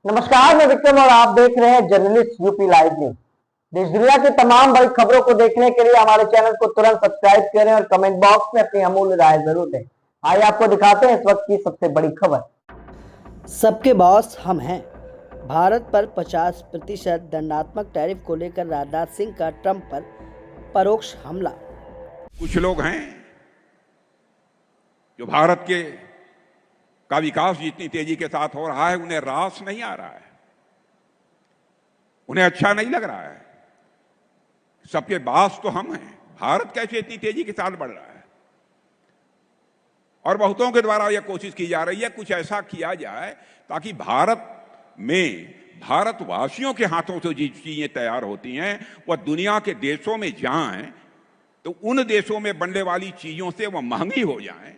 नमस्कार, मैं विक्रम और आप देख रहे हैं जर्नलिस्ट यूपी लाइव न्यूज। देश दुनिया की तमाम बड़ी खबरों को देखने के लिए हमारे चैनल को तुरंत सब्सक्राइब करें और कमेंट बॉक्स में अपनी अमूल्य राय जरूर दें। आइए आपको दिखाते हैं इस वक्त की सबसे बड़ी खबर। सबके बॉस हम हैं। भारत पर 50% दंडात्मक टैरिफ को लेकर राजनाथ सिंह का ट्रंप पर परोक्ष हमला। कुछ लोग हैं जो भारत के का विकास जितनी तेजी के साथ हो रहा है उन्हें रास नहीं आ रहा है, उन्हें अच्छा नहीं लग रहा है। सबके बास तो हम हैं। भारत कैसे इतनी तेजी के साथ बढ़ रहा है और बहुतों के द्वारा यह कोशिश की जा रही है कुछ ऐसा किया जाए ताकि भारत में भारतवासियों के हाथों से जो चीजें तैयार होती हैं वह दुनिया के देशों में जाएं तो उन देशों में बनने वाली चीजों से वह महंगी हो जाएं,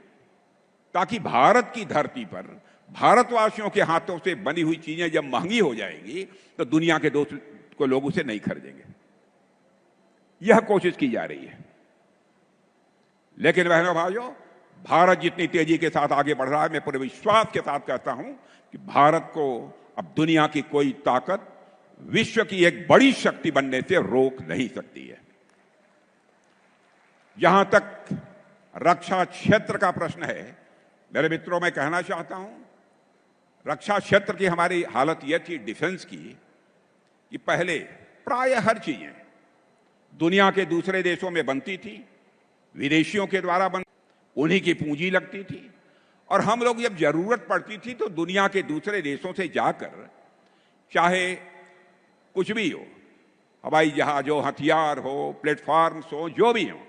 ताकि भारत की धरती पर भारतवासियों के हाथों से बनी हुई चीजें जब महंगी हो जाएंगी तो दुनिया के दोस्त को लोग उसे नहीं खरीदेंगे। यह कोशिश की जा रही है। लेकिन बहनों भाइयों, भारत जितनी तेजी के साथ आगे बढ़ रहा है, मैं पूरे विश्वास के साथ कहता हूं कि भारत को अब दुनिया की कोई ताकत विश्व की एक बड़ी शक्ति बनने से रोक नहीं सकती है। जहां तक रक्षा क्षेत्र का प्रश्न है, मेरे मित्रों, मैं कहना चाहता हूं, रक्षा क्षेत्र की हमारी हालत यह थी डिफेंस की कि पहले प्राय हर चीजें दुनिया के दूसरे देशों में बनती थी, विदेशियों के द्वारा उन्हीं की पूंजी लगती थी और हम लोग जब जरूरत पड़ती थी तो दुनिया के दूसरे देशों से जाकर, चाहे कुछ भी हो, हवाई जहाज हो, हथियार हो, प्लेटफॉर्म्स हो, जो भी हो,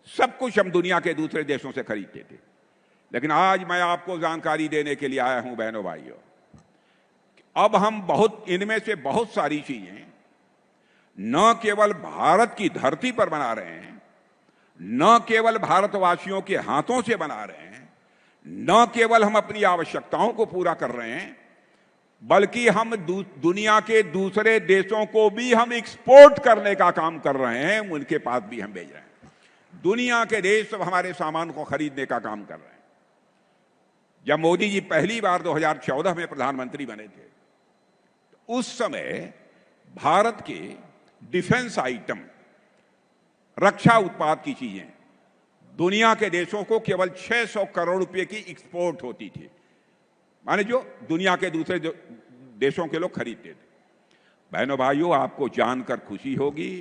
सब कुछ हम दुनिया के दूसरे देशों से खरीदते थे। लेकिन आज मैं आपको जानकारी देने के लिए आया हूं बहनों भाइयों, अब हम इनमें से बहुत सारी चीजें न केवल भारत की धरती पर बना रहे हैं, न केवल भारतवासियों के हाथों से बना रहे हैं, न केवल हम अपनी आवश्यकताओं को पूरा कर रहे हैं, बल्कि हम दुनिया के दूसरे देशों को भी हम एक्सपोर्ट करने का काम कर रहे हैं, उनके पास भी हम भेज रहे हैं। दुनिया के देश सब हमारे सामान को खरीदने का काम कर रहे हैं। जब मोदी जी पहली बार 2014 में प्रधानमंत्री बने थे, तो उस समय भारत के डिफेंस आइटम, रक्षा उत्पाद की चीजें दुनिया के देशों को केवल 600 करोड़ रुपए की एक्सपोर्ट होती थी, माने जो दुनिया के दूसरे देशों के लोग खरीदते थे। बहनों भाइयों, आपको जानकर खुशी होगी,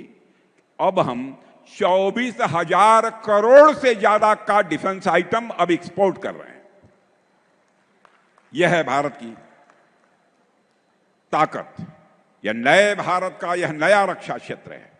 अब हम 24,000 करोड़ से ज्यादा का डिफेंस आइटम अब एक्सपोर्ट कर रहे हैं। यह है भारत की ताकत, यह नए भारत का यह नया रक्षा क्षेत्र है।